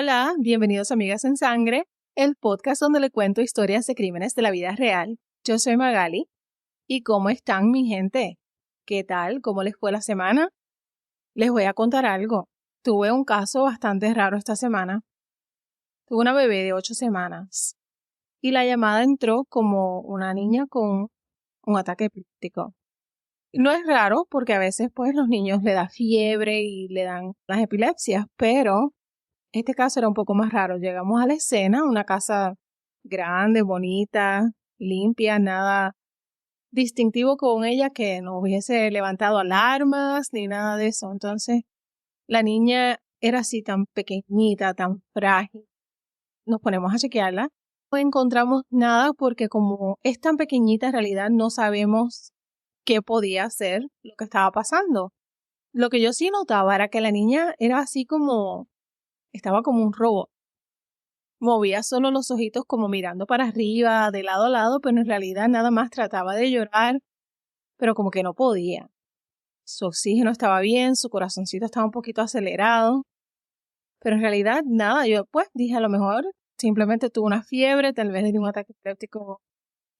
Hola, bienvenidos a Amigas en Sangre, el podcast donde le cuento historias de crímenes de la vida real. Yo soy Magali. ¿Y cómo están, mi gente? ¿Qué tal? ¿Cómo les fue la semana? Les voy a contar algo. Tuve un caso bastante raro esta semana. Tuve una bebé de 8 semanas y la llamada entró como una niña con un ataque epiléptico. No es raro porque a veces pues los niños le da fiebre y le dan las epilepsias, pero este caso era un poco más raro. Llegamos a la escena, una casa grande, bonita, limpia, nada distintivo con ella que no hubiese levantado alarmas ni nada de eso. Entonces, la niña era así tan pequeñita, tan frágil. Nos ponemos a chequearla. No encontramos nada porque como es tan pequeñita, en realidad no sabemos qué podía ser lo que estaba pasando. Lo que yo sí notaba era que la niña era así como, estaba como un robot. Movía solo los ojitos como mirando para arriba, de lado a lado, pero en realidad nada más trataba de llorar, pero como que no podía. Su oxígeno estaba bien, su corazoncito estaba un poquito acelerado, pero en realidad nada. Yo pues dije a lo mejor simplemente tuvo una fiebre, tal vez le dio un ataque epiléptico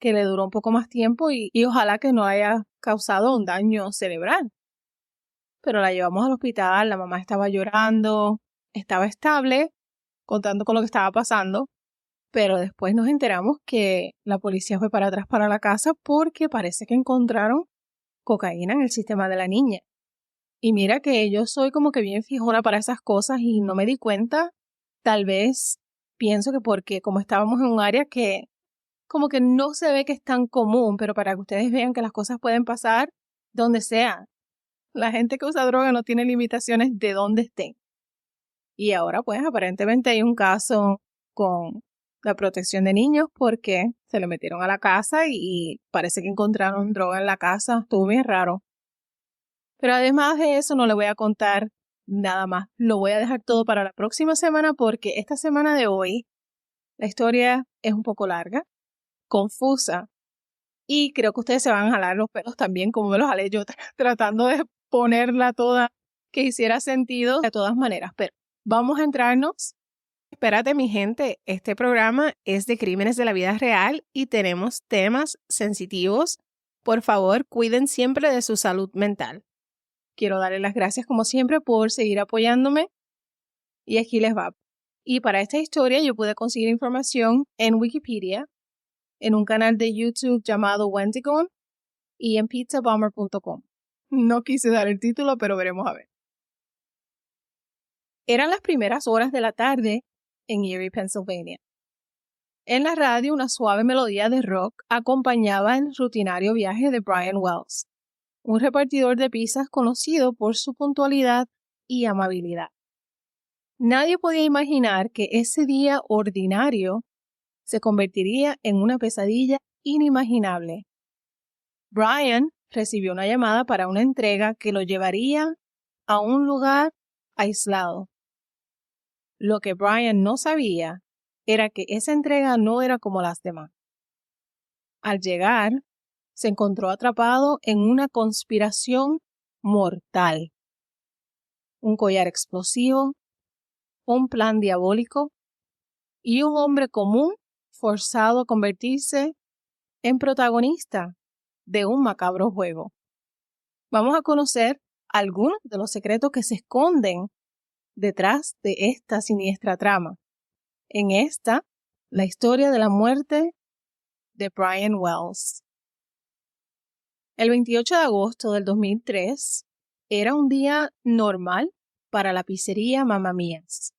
que le duró un poco más tiempo y ojalá que no haya causado un daño cerebral. Pero la llevamos al hospital, la mamá estaba llorando, estaba estable, contando con lo que estaba pasando. Pero después nos enteramos que la policía fue para atrás para la casa porque parece que encontraron cocaína en el sistema de la niña. Y mira que yo soy como que bien fijona para esas cosas y no me di cuenta. Tal vez pienso que porque como estábamos en un área que como que no se ve que es tan común, pero para que ustedes vean que las cosas pueden pasar donde sea. La gente que usa droga no tiene limitaciones de dónde estén. Y ahora pues aparentemente hay un caso con la protección de niños porque se le metieron a la casa y parece que encontraron droga en la casa. Estuvo bien raro. Pero además de eso no le voy a contar nada más. Lo voy a dejar todo para la próxima semana porque esta semana de hoy la historia es un poco larga, confusa y creo que ustedes se van a jalar los pelos también como me los jalé yo tratando de ponerla toda que hiciera sentido de todas maneras. Pero vamos a entrarnos. Espérate, mi gente, este programa es de crímenes de la vida real y tenemos temas sensitivos. Por favor, cuiden siempre de su salud mental. Quiero darles las gracias como siempre por seguir apoyándome y aquí les va. Y para esta historia yo pude conseguir información en Wikipedia, en un canal de YouTube llamado Wendigon y en pizzabomber.com. No quise dar el título, pero veremos a ver. Eran las primeras horas de la tarde en Erie, Pennsylvania. En la radio, una suave melodía de rock acompañaba el rutinario viaje de Brian Wells, un repartidor de pizzas conocido por su puntualidad y amabilidad. Nadie podía imaginar que ese día ordinario se convertiría en una pesadilla inimaginable. Brian recibió una llamada para una entrega que lo llevaría a un lugar aislado. Lo que Brian no sabía era que esa entrega no era como las demás. Al llegar, se encontró atrapado en una conspiración mortal. Un collar explosivo, un plan diabólico y un hombre común forzado a convertirse en protagonista de un macabro juego. Vamos a conocer algunos de los secretos que se esconden detrás de esta siniestra trama. En esta, la historia de la muerte de Brian Wells. El 28 de agosto del 2003 era un día normal para la pizzería Mamma Mías.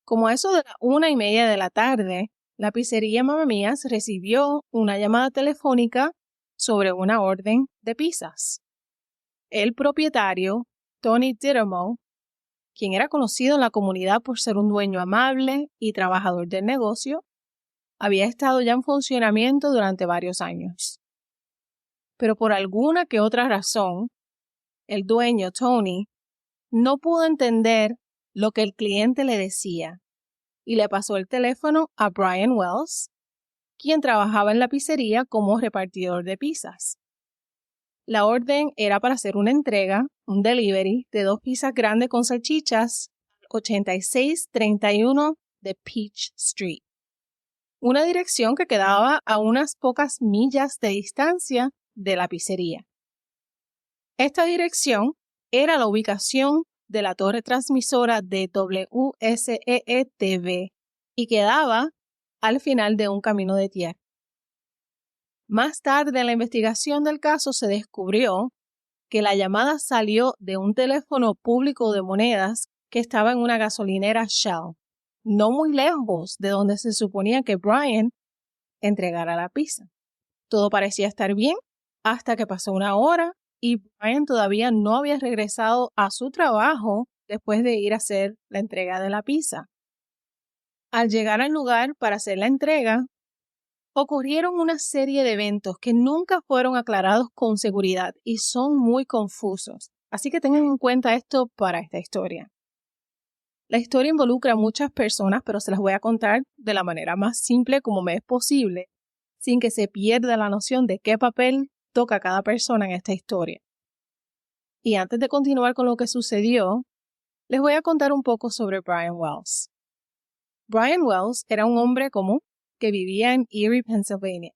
Como a eso de la 1:30 de la tarde, la pizzería Mamma Mías recibió una llamada telefónica sobre una orden de pizzas. El propietario, Tony Dittermo, quien era conocido en la comunidad por ser un dueño amable y trabajador del negocio, había estado ya en funcionamiento durante varios años. Pero por alguna que otra razón, el dueño, Tony, no pudo entender lo que el cliente le decía y le pasó el teléfono a Brian Wells, quien trabajaba en la pizzería como repartidor de pizzas. La orden era para hacer una entrega, un delivery, de 2 pizzas grandes con salchichas 8631 de Peach Street, una dirección que quedaba a unas pocas millas de distancia de la pizzería. Esta dirección era la ubicación de la torre transmisora de WSEE-TV y quedaba al final de un camino de tierra. Más tarde en la investigación del caso se descubrió que la llamada salió de un teléfono público de monedas que estaba en una gasolinera Shell, no muy lejos de donde se suponía que Brian entregara la pizza. Todo parecía estar bien hasta que pasó una hora y Brian todavía no había regresado a su trabajo después de ir a hacer la entrega de la pizza. Al llegar al lugar para hacer la entrega, ocurrieron una serie de eventos que nunca fueron aclarados con seguridad y son muy confusos. Así que tengan en cuenta esto para esta historia. La historia involucra a muchas personas, pero se las voy a contar de la manera más simple como me es posible, sin que se pierda la noción de qué papel toca cada persona en esta historia. Y antes de continuar con lo que sucedió, les voy a contar un poco sobre Brian Wells. Brian Wells era un hombre común que vivía en Erie, Pennsylvania.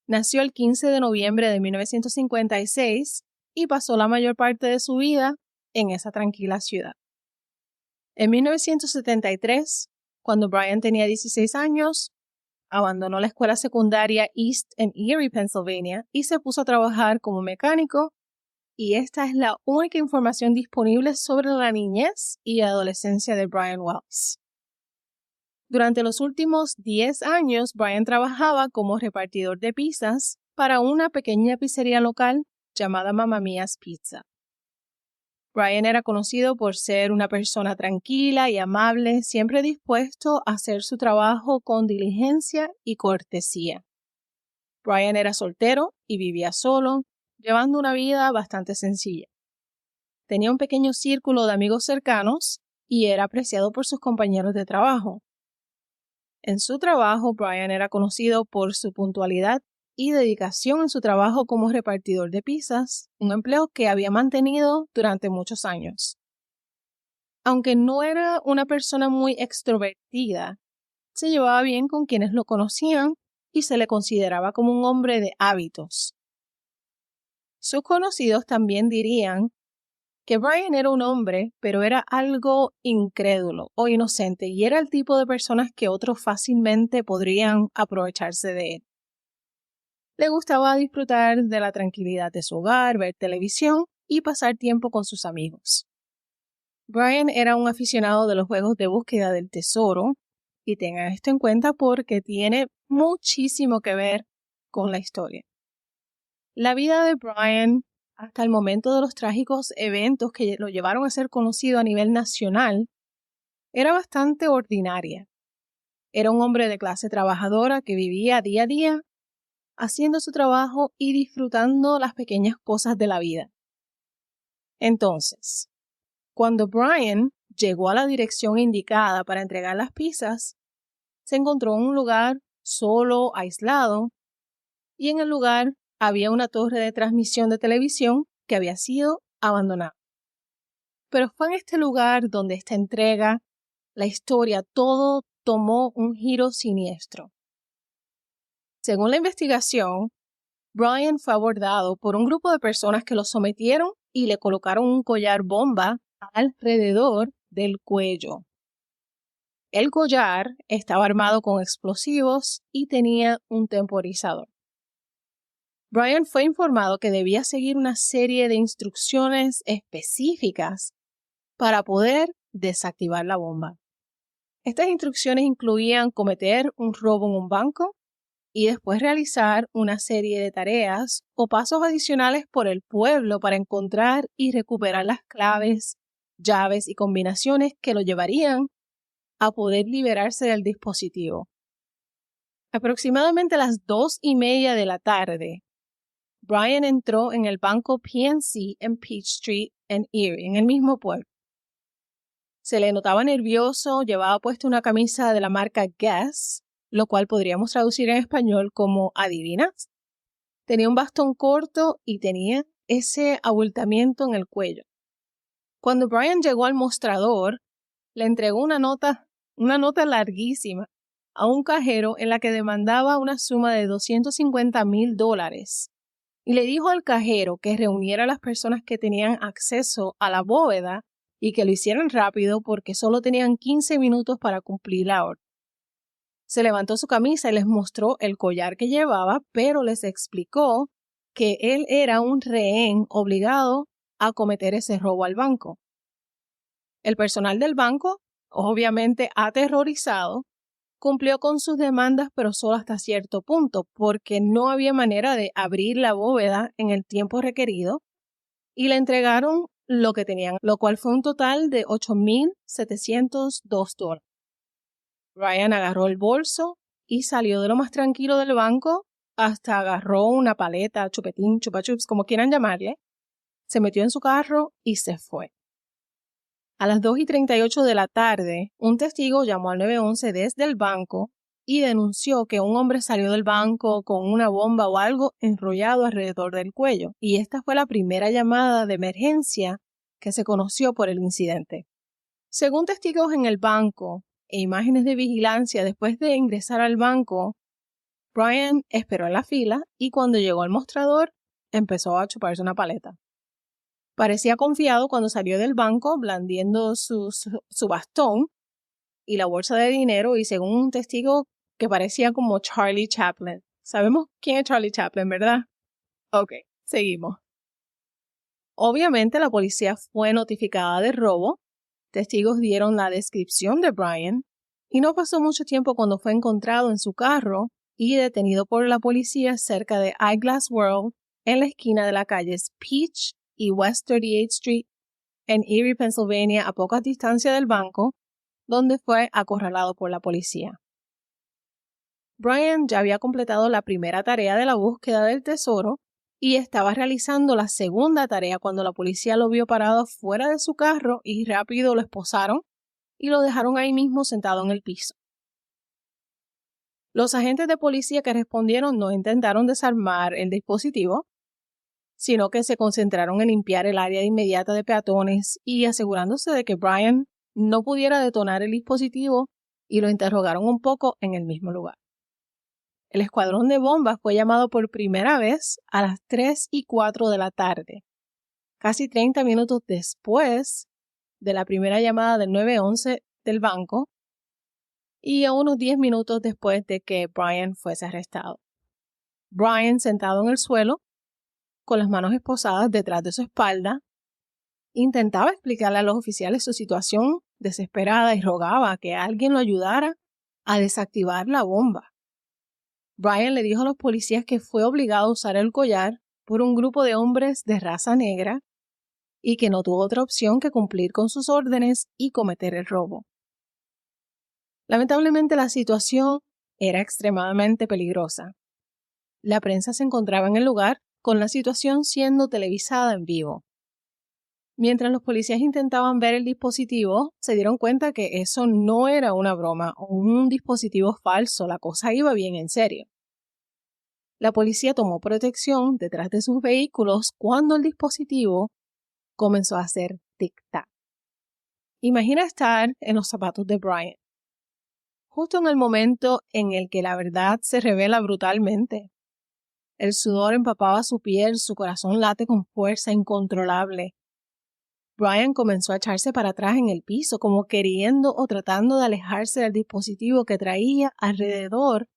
Nació el 15 de noviembre de 1956 y pasó la mayor parte de su vida en esa tranquila ciudad. En 1973, cuando Brian tenía 16 años, abandonó la escuela secundaria East en Erie, Pennsylvania, y se puso a trabajar como mecánico, y esta es la única información disponible sobre la niñez y adolescencia de Brian Wells. Durante los últimos 10 años, Brian trabajaba como repartidor de pizzas para una pequeña pizzería local llamada Mamma Mia's Pizza. Brian era conocido por ser una persona tranquila y amable, siempre dispuesto a hacer su trabajo con diligencia y cortesía. Brian era soltero y vivía solo, llevando una vida bastante sencilla. Tenía un pequeño círculo de amigos cercanos y era apreciado por sus compañeros de trabajo. En su trabajo, Brian era conocido por su puntualidad y dedicación en su trabajo como repartidor de pizzas, un empleo que había mantenido durante muchos años. Aunque no era una persona muy extrovertida, se llevaba bien con quienes lo conocían y se le consideraba como un hombre de hábitos. Sus conocidos también dirían que Brian era un hombre, pero era algo incrédulo o inocente y era el tipo de personas que otros fácilmente podrían aprovecharse de él. Le gustaba disfrutar de la tranquilidad de su hogar, ver televisión y pasar tiempo con sus amigos. Brian era un aficionado de los juegos de búsqueda del tesoro, y tengan esto en cuenta porque tiene muchísimo que ver con la historia. La vida de Brian, hasta el momento de los trágicos eventos que lo llevaron a ser conocido a nivel nacional, era bastante ordinaria. Era un hombre de clase trabajadora que vivía día a día haciendo su trabajo y disfrutando las pequeñas cosas de la vida. Entonces, cuando Brian llegó a la dirección indicada para entregar las pizzas, se encontró en un lugar solo, aislado, y en el lugar había una torre de transmisión de televisión que había sido abandonada. Pero fue en este lugar donde esta entrega, la historia, todo tomó un giro siniestro. Según la investigación, Brian fue abordado por un grupo de personas que lo sometieron y le colocaron un collar bomba alrededor del cuello. El collar estaba armado con explosivos y tenía un temporizador. Brian fue informado que debía seguir una serie de instrucciones específicas para poder desactivar la bomba. Estas instrucciones incluían cometer un robo en un banco y después realizar una serie de tareas o pasos adicionales por el pueblo para encontrar y recuperar las claves, llaves y combinaciones que lo llevarían a poder liberarse del dispositivo. Aproximadamente a las 2:30 de la tarde, Brian entró en el banco PNC en Peach Street en Erie, en el mismo pueblo. Se le notaba nervioso, llevaba puesta una camisa de la marca Guess, lo cual podríamos traducir en español como adivinas. Tenía un bastón corto y tenía ese abultamiento en el cuello. Cuando Brian llegó al mostrador, le entregó una nota larguísima a un cajero en la que demandaba una suma de $250,000 y le dijo al cajero que reuniera a las personas que tenían acceso a la bóveda y que lo hicieran rápido porque solo tenían 15 minutos para cumplir la orden. Se levantó su camisa y les mostró el collar que llevaba, pero les explicó que él era un rehén obligado a cometer ese robo al banco. El personal del banco, obviamente aterrorizado, cumplió con sus demandas, pero solo hasta cierto punto, porque no había manera de abrir la bóveda en el tiempo requerido, y le entregaron lo que tenían, lo cual fue un total de $8,702. Brian agarró el bolso y salió de lo más tranquilo del banco, hasta agarró una paleta, chupetín, chupa chups, como quieran llamarle, se metió en su carro y se fue. A las 2:38 de la tarde, un testigo llamó al 911 desde el banco y denunció que un hombre salió del banco con una bomba o algo enrollado alrededor del cuello, y esta fue la primera llamada de emergencia que se conoció por el incidente. Según testigos en el banco e imágenes de vigilancia después de ingresar al banco, Brian esperó en la fila y cuando llegó al mostrador empezó a chuparse una paleta. Parecía confiado cuando salió del banco blandiendo su bastón y la bolsa de dinero, y según un testigo que parecía como Charlie Chaplin. ¿Sabemos quién es Charlie Chaplin, verdad? Ok, seguimos. Obviamente la policía fue notificada del robo, testigos dieron la descripción de Brian y no pasó mucho tiempo cuando fue encontrado en su carro y detenido por la policía cerca de Eyeglass World en la esquina de las calles Peach y West 38th Street en Erie, Pennsylvania, a poca distancia del banco, donde fue acorralado por la policía. Brian ya había completado la primera tarea de la búsqueda del tesoro y estaba realizando la segunda tarea cuando la policía lo vio parado fuera de su carro y rápido lo esposaron y lo dejaron ahí mismo sentado en el piso. Los agentes de policía que respondieron no intentaron desarmar el dispositivo, sino que se concentraron en limpiar el área inmediata de peatones y asegurándose de que Brian no pudiera detonar el dispositivo, y lo interrogaron un poco en el mismo lugar. El escuadrón de bombas fue llamado por primera vez a las 3:04 de la tarde, casi 30 minutos después de la primera llamada del 911 del banco y a unos 10 minutos después de que Brian fuese arrestado. Brian, sentado en el suelo, con las manos esposadas detrás de su espalda, intentaba explicarle a los oficiales su situación desesperada y rogaba que alguien lo ayudara a desactivar la bomba. Brian le dijo a los policías que fue obligado a usar el collar por un grupo de hombres de raza negra y que no tuvo otra opción que cumplir con sus órdenes y cometer el robo. Lamentablemente la situación era extremadamente peligrosa. La prensa se encontraba en el lugar, con la situación siendo televisada en vivo. Mientras los policías intentaban ver el dispositivo, se dieron cuenta que eso no era una broma o un dispositivo falso, la cosa iba bien en serio. La policía tomó protección detrás de sus vehículos cuando el dispositivo comenzó a hacer tic-tac. Imagina estar en los zapatos de Brian, justo en el momento en el que la verdad se revela brutalmente. El sudor empapaba su piel, su corazón late con fuerza incontrolable. Brian comenzó a echarse para atrás en el piso, como queriendo o tratando de alejarse del dispositivo que traía alrededor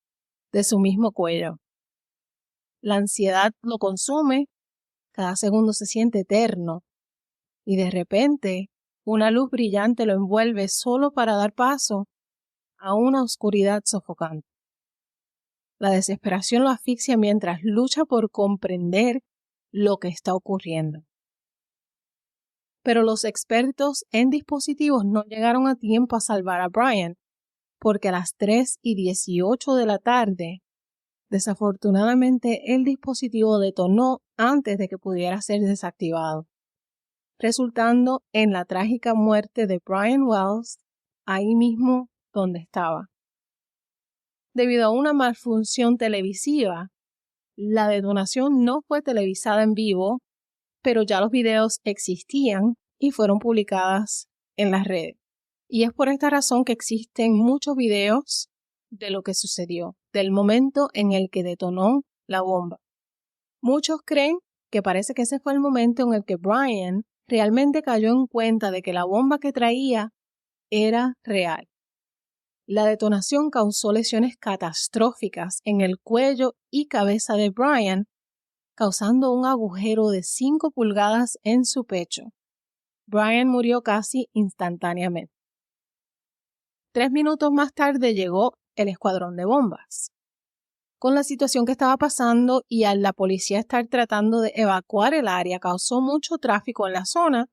de su mismo cuello. La ansiedad lo consume, cada segundo se siente eterno, y de repente una luz brillante lo envuelve solo para dar paso a una oscuridad sofocante. La desesperación lo asfixia mientras lucha por comprender lo que está ocurriendo. Pero los expertos en dispositivos no llegaron a tiempo a salvar a Brian, porque a las 3:18 de la tarde, desafortunadamente el dispositivo detonó antes de que pudiera ser desactivado, resultando en la trágica muerte de Brian Wells ahí mismo donde estaba. Debido a una malfunción televisiva, la detonación no fue televisada en vivo, pero ya los videos existían y fueron publicadas en las redes. Y es por esta razón que existen muchos videos de lo que sucedió, del momento en el que detonó la bomba. Muchos creen que parece que ese fue el momento en el que Brian realmente cayó en cuenta de que la bomba que traía era real. La detonación causó lesiones catastróficas en el cuello y cabeza de Brian, causando un agujero de 5 pulgadas en su pecho. Brian murió casi instantáneamente. 3 minutos más tarde llegó el escuadrón de bombas. Con la situación que estaba pasando y al la policía estar tratando de evacuar el área, causó mucho tráfico en la zona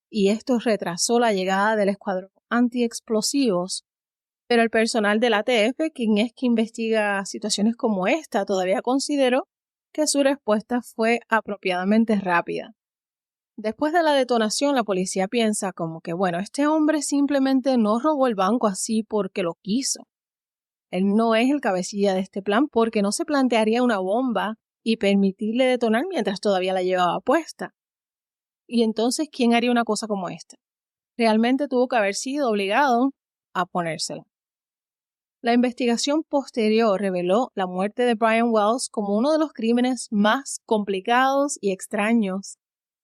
y esto retrasó la llegada del escuadrón antiexplosivos. Pero el personal del ATF, quien es que investiga situaciones como esta, todavía consideró que su respuesta fue apropiadamente rápida. Después de la detonación, la policía piensa como que, bueno, este hombre simplemente no robó el banco así porque lo quiso. Él no es el cabecilla de este plan porque no se plantearía una bomba y permitirle detonar mientras todavía la llevaba puesta. Y entonces, ¿quién haría una cosa como esta? Realmente tuvo que haber sido obligado a ponérsela. La investigación posterior reveló la muerte de Brian Wells como uno de los crímenes más complicados y extraños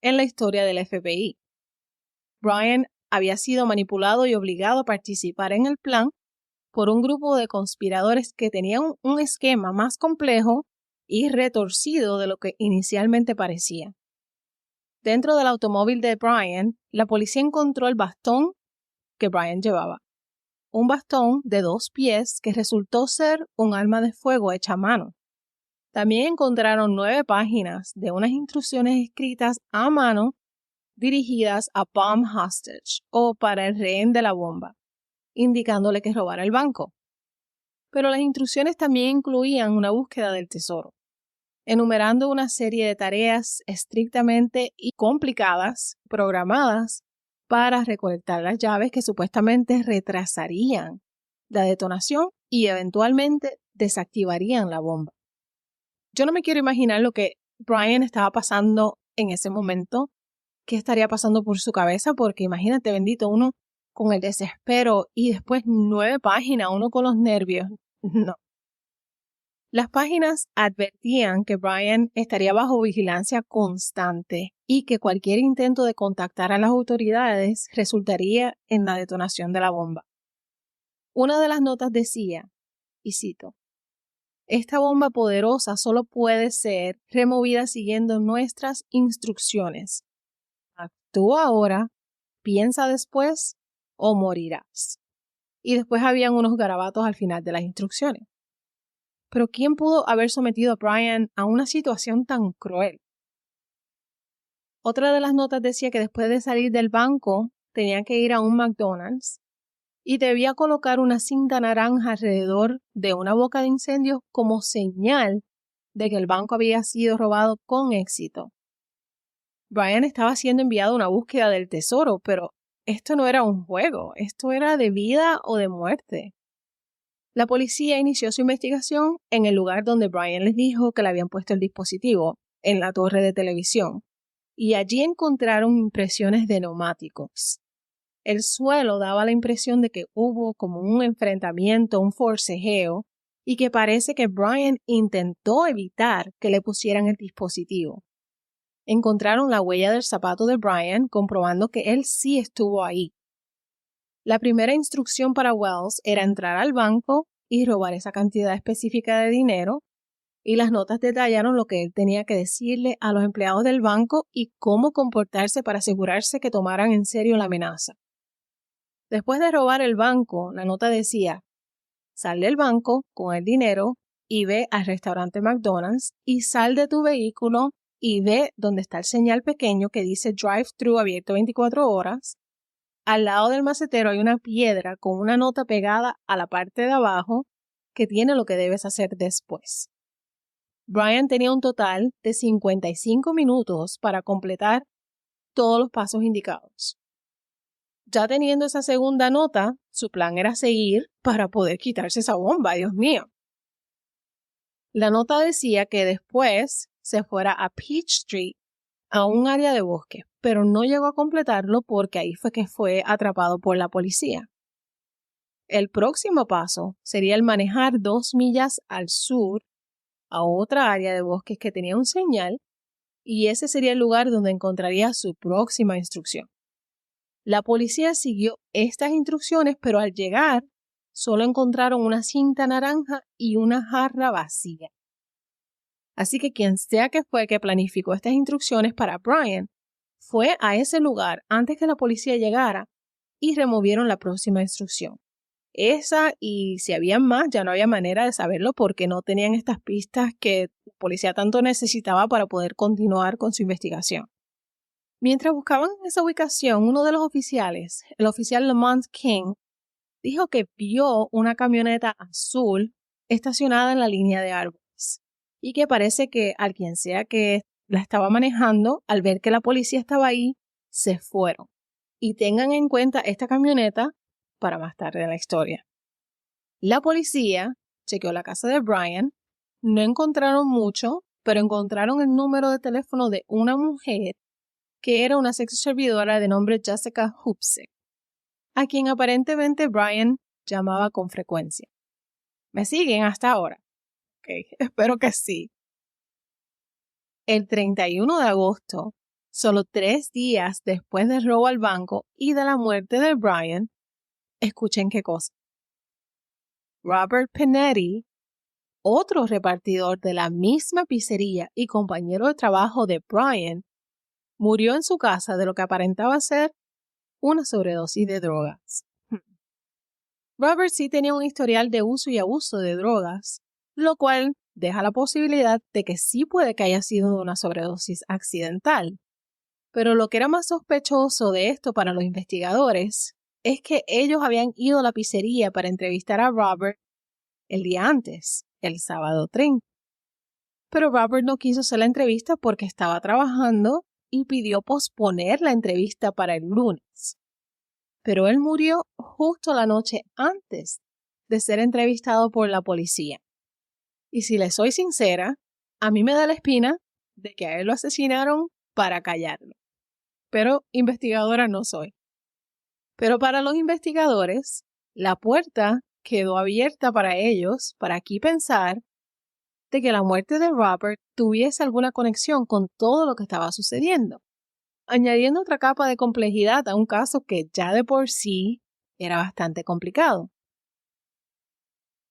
en la historia del FBI. Brian había sido manipulado y obligado a participar en el plan por un grupo de conspiradores que tenían un esquema más complejo y retorcido de lo que inicialmente parecía. Dentro del automóvil de Brian, la policía encontró el bastón que Brian llevaba. Un bastón de 2 pies que resultó ser un arma de fuego hecha a mano. También encontraron 9 páginas de unas instrucciones escritas a mano dirigidas a bomb hostage o para el rehén de la bomba, indicándole que robara el banco. Pero las instrucciones también incluían una búsqueda del tesoro, enumerando una serie de tareas estrictamente y complicadas, programadas para recolectar las llaves que supuestamente retrasarían la detonación y eventualmente desactivarían la bomba. Yo no me quiero imaginar lo que Brian estaba pasando en ese momento, qué estaría pasando por su cabeza, porque imagínate, bendito, uno con el desespero y después 9 páginas, uno con los nervios. No. Las páginas advertían que Brian estaría bajo vigilancia constante y que cualquier intento de contactar a las autoridades resultaría en la detonación de la bomba. Una de las notas decía, y cito, "Esta bomba poderosa solo puede ser removida siguiendo nuestras instrucciones. Actúa ahora, piensa después o morirás". Y después habían unos garabatos al final de las instrucciones. Pero ¿quién pudo haber sometido a Brian a una situación tan cruel? Otra de las notas decía que después de salir del banco tenía que ir a un McDonald's y debía colocar una cinta naranja alrededor de una boca de incendio como señal de que el banco había sido robado con éxito. Brian estaba siendo enviado a una búsqueda del tesoro, pero esto no era un juego, esto era de vida o de muerte. La policía inició su investigación en el lugar donde Brian les dijo que le habían puesto el dispositivo, en la torre de televisión, y allí encontraron impresiones de neumáticos. El suelo daba la impresión de que hubo como un enfrentamiento, un forcejeo, y que parece que Brian intentó evitar que le pusieran el dispositivo. Encontraron la huella del zapato de Brian, comprobando que él sí estuvo ahí. La primera instrucción para Wells era entrar al banco y robar esa cantidad específica de dinero, y las notas detallaron lo que él tenía que decirle a los empleados del banco y cómo comportarse para asegurarse que tomaran en serio la amenaza. Después de robar el banco, la nota decía, sal del banco con el dinero y ve al restaurante McDonald's y sal de tu vehículo y ve donde está el señal pequeño que dice drive-thru abierto 24 horas. Al lado del macetero hay una piedra con una nota pegada a la parte de abajo que tiene lo que debes hacer después. Brian tenía un total de 55 minutos para completar todos los pasos indicados. Ya teniendo esa segunda nota, su plan era seguir para poder quitarse esa bomba, Dios mío. La nota decía que después se fuera a Peach Street, a un área de bosque, pero no llegó a completarlo porque ahí fue que fue atrapado por la policía. el próximo paso sería el manejar 2 millas al sur a otra área de bosques que tenía un señal, y ese sería el lugar donde encontraría su próxima instrucción. La policía siguió estas instrucciones, pero al llegar solo encontraron una cinta naranja y una jarra vacía. Así que quien sea que fue que planificó estas instrucciones para Brian, fue a ese lugar antes que la policía llegara y removieron la próxima instrucción. Esa, y si había más, ya no había manera de saberlo porque no tenían estas pistas que la policía tanto necesitaba para poder continuar con su investigación. Mientras buscaban esa ubicación, uno de los oficiales, el oficial Lamont King, dijo que vio una camioneta azul estacionada en la línea de árboles y que parece que al quien sea que la estaba manejando, al ver que la policía estaba ahí, se fueron. Y tengan en cuenta esta camioneta para más tarde en la historia. La policía chequeó la casa de Brian, no encontraron mucho, pero encontraron el número de teléfono de una mujer que era una sexoservidora de nombre Jessica Hupsik, a quien aparentemente Brian llamaba con frecuencia. ¿Me siguen hasta ahora? Ok, espero que sí. El 31 de agosto, solo 3 días después del robo al banco y de la muerte de Brian, escuchen qué cosa. Robert Panetti, otro repartidor de la misma pizzería y compañero de trabajo de Brian, murió en su casa de lo que aparentaba ser una sobredosis de drogas. Robert sí tenía un historial de uso y abuso de drogas, lo cual deja la posibilidad de que sí puede que haya sido una sobredosis accidental. Pero lo que era más sospechoso de esto para los investigadores es que ellos habían ido a la pizzería para entrevistar a Robert el día antes, el sábado 30. Pero Robert no quiso hacer la entrevista porque estaba trabajando y pidió posponer la entrevista para el lunes. Pero él murió justo la noche antes de ser entrevistado por la policía. Y si le soy sincera, a mí me da la espina de que a él lo asesinaron para callarlo. Pero investigadora no soy. Pero para los investigadores, la puerta quedó abierta para ellos, para aquí pensar de que la muerte de Robert tuviese alguna conexión con todo lo que estaba sucediendo, añadiendo otra capa de complejidad a un caso que ya de por sí era bastante complicado.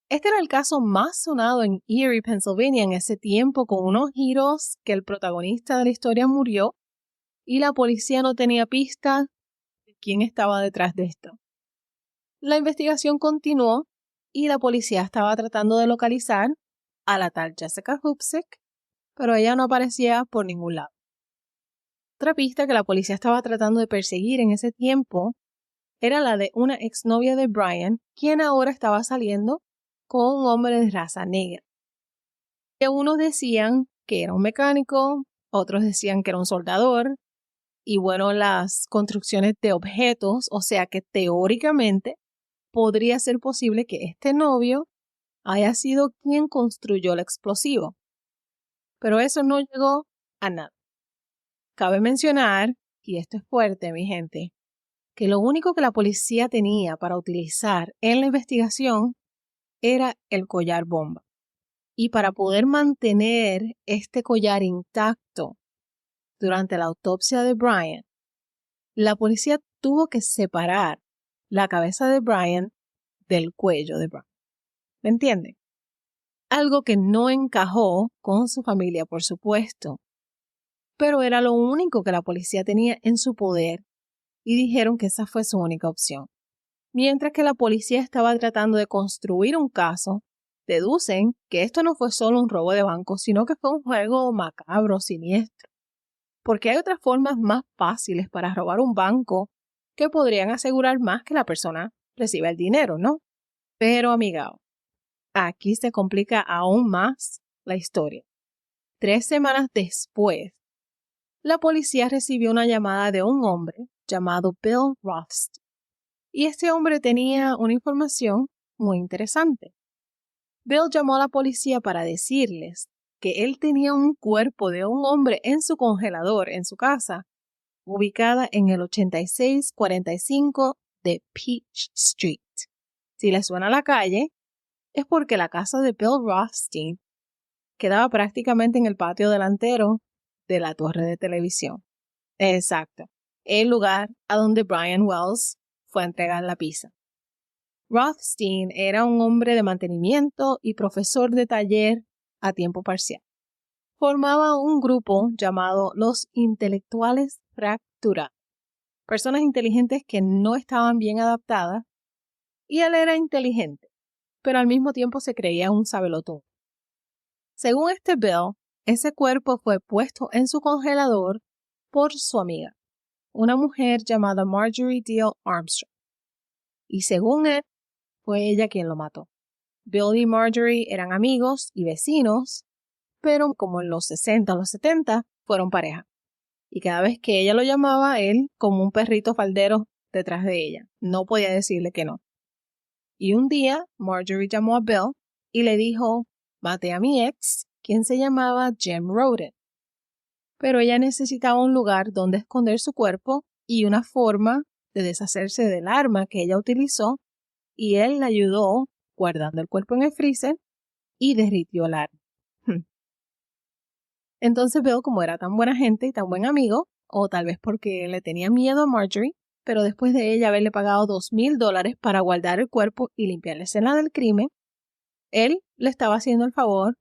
Este era el caso más sonado en Erie, Pennsylvania en ese tiempo, con unos giros que el protagonista de la historia murió y la policía no tenía pista de quién estaba detrás de esto. La investigación continuó y la policía estaba tratando de localizar a la tal Jessica Hupsik, pero ella no aparecía por ningún lado. Otra pista que la policía estaba tratando de perseguir en ese tiempo era la de una exnovia de Brian, quien ahora estaba saliendo con un hombre de raza negra. Y unos decían que era un mecánico, otros decían que era un soldador, y bueno, las construcciones de objetos, o sea que teóricamente podría ser posible que este novio haya sido quien construyó el explosivo. Pero eso no llegó a nada. Cabe mencionar, y esto es fuerte, mi gente, que lo único que la policía tenía para utilizar en la investigación era el collar bomba. Y para poder mantener este collar intacto durante la autopsia de Brian, la policía tuvo que separar la cabeza de Brian del cuello de Brian. ¿Me entienden? Algo que no encajó con su familia, por supuesto, pero era lo único que la policía tenía en su poder y dijeron que esa fue su única opción. Mientras que la policía estaba tratando de construir un caso, deducen que esto no fue solo un robo de banco, sino que fue un juego macabro, siniestro. Porque hay otras formas más fáciles para robar un banco que podrían asegurar más que la persona reciba el dinero, ¿no? Pero, amigao, aquí se complica aún más la historia. 3 semanas después, la policía recibió una llamada de un hombre llamado Bill Rothstein. Y este hombre tenía una información muy interesante. Bill llamó a la policía para decirles que él tenía un cuerpo de un hombre en su congelador en su casa, ubicada en el 8645 de Peach Street. Si les suena la calle, es porque la casa de Bill Rothstein quedaba prácticamente en el patio delantero de la torre de televisión. Exacto, el lugar a donde Brian Wells fue a entregar la pizza. Rothstein era un hombre de mantenimiento y profesor de taller a tiempo parcial. Formaba un grupo llamado los intelectuales fracturados, personas inteligentes que no estaban bien adaptadas, y él era inteligente, pero al mismo tiempo se creía un sabelotón. Según este Bill, ese cuerpo fue puesto en su congelador por su amiga, una mujer llamada Marjorie Diehl Armstrong. Y según él, fue ella quien lo mató. Bill y Marjorie eran amigos y vecinos, pero como en los 60 o los 70 fueron pareja. Y cada vez que ella lo llamaba, él como un perrito faldero detrás de ella. No podía decirle que no. Y un día, Marjorie llamó a Bill y le dijo, maté a mi ex, quien se llamaba Jim Roden. Pero ella necesitaba un lugar donde esconder su cuerpo y una forma de deshacerse del arma que ella utilizó, y él la ayudó guardando el cuerpo en el freezer y derritió el arma. Entonces Bill, como era tan buena gente y tan buen amigo, o tal vez porque le tenía miedo a Marjorie, pero después de ella haberle pagado $2,000 para guardar el cuerpo y limpiar la escena del crimen, él le estaba haciendo el favor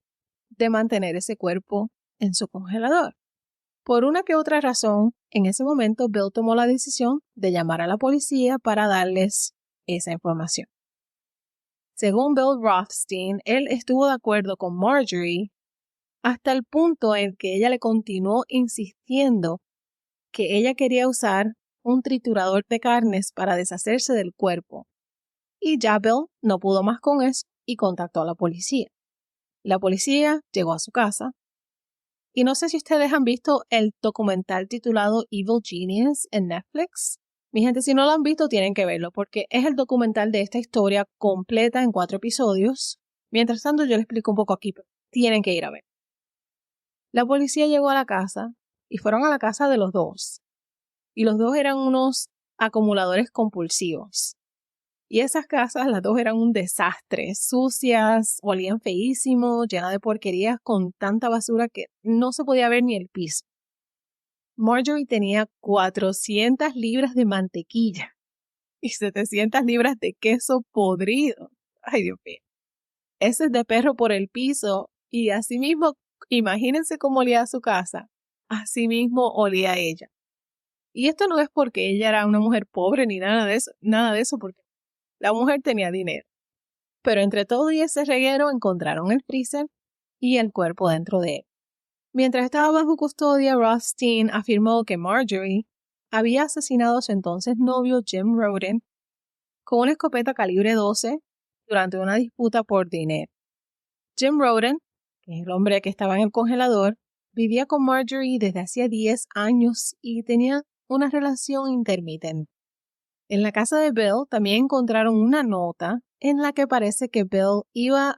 de mantener ese cuerpo en su congelador. Por una que otra razón, en ese momento Bill tomó la decisión de llamar a la policía para darles esa información. Según Bill Rothstein, él estuvo de acuerdo con Marjorie hasta el punto en que ella le continuó insistiendo que ella quería usar un triturador de carnes para deshacerse del cuerpo. Y ya Bill no pudo más con eso y contactó a la policía. La policía llegó a su casa. Y no sé si ustedes han visto el documental titulado Evil Genius en Netflix. Mi gente, si no lo han visto, tienen que verlo porque es el documental de esta historia completa en 4 episodios. Mientras tanto, yo les explico un poco aquí, pero tienen que ir a ver. La policía llegó a la casa y fueron a la casa de los dos. Y los dos eran unos acumuladores compulsivos. Y esas casas, las dos eran un desastre, sucias, olían feísimo, llenas de porquerías con tanta basura que no se podía ver ni el piso. Marjorie tenía 400 libras de mantequilla y 700 libras de queso podrido. Ay, Dios mío. Ese es de perro por el piso y así mismo, imagínense cómo olía su casa. Así mismo olía ella. Y esto no es porque ella era una mujer pobre ni nada de eso, porque la mujer tenía dinero. Pero entre todo y ese reguero encontraron el freezer y el cuerpo dentro de él. Mientras estaba bajo custodia, Rothstein afirmó que Marjorie había asesinado a su entonces novio Jim Roden con una escopeta calibre 12 durante una disputa por dinero. Jim Roden, que es el hombre que estaba en el congelador, vivía con Marjorie desde hacía 10 años y tenía una relación intermitente. En la casa de Bill también encontraron una nota en la que parece que Bill iba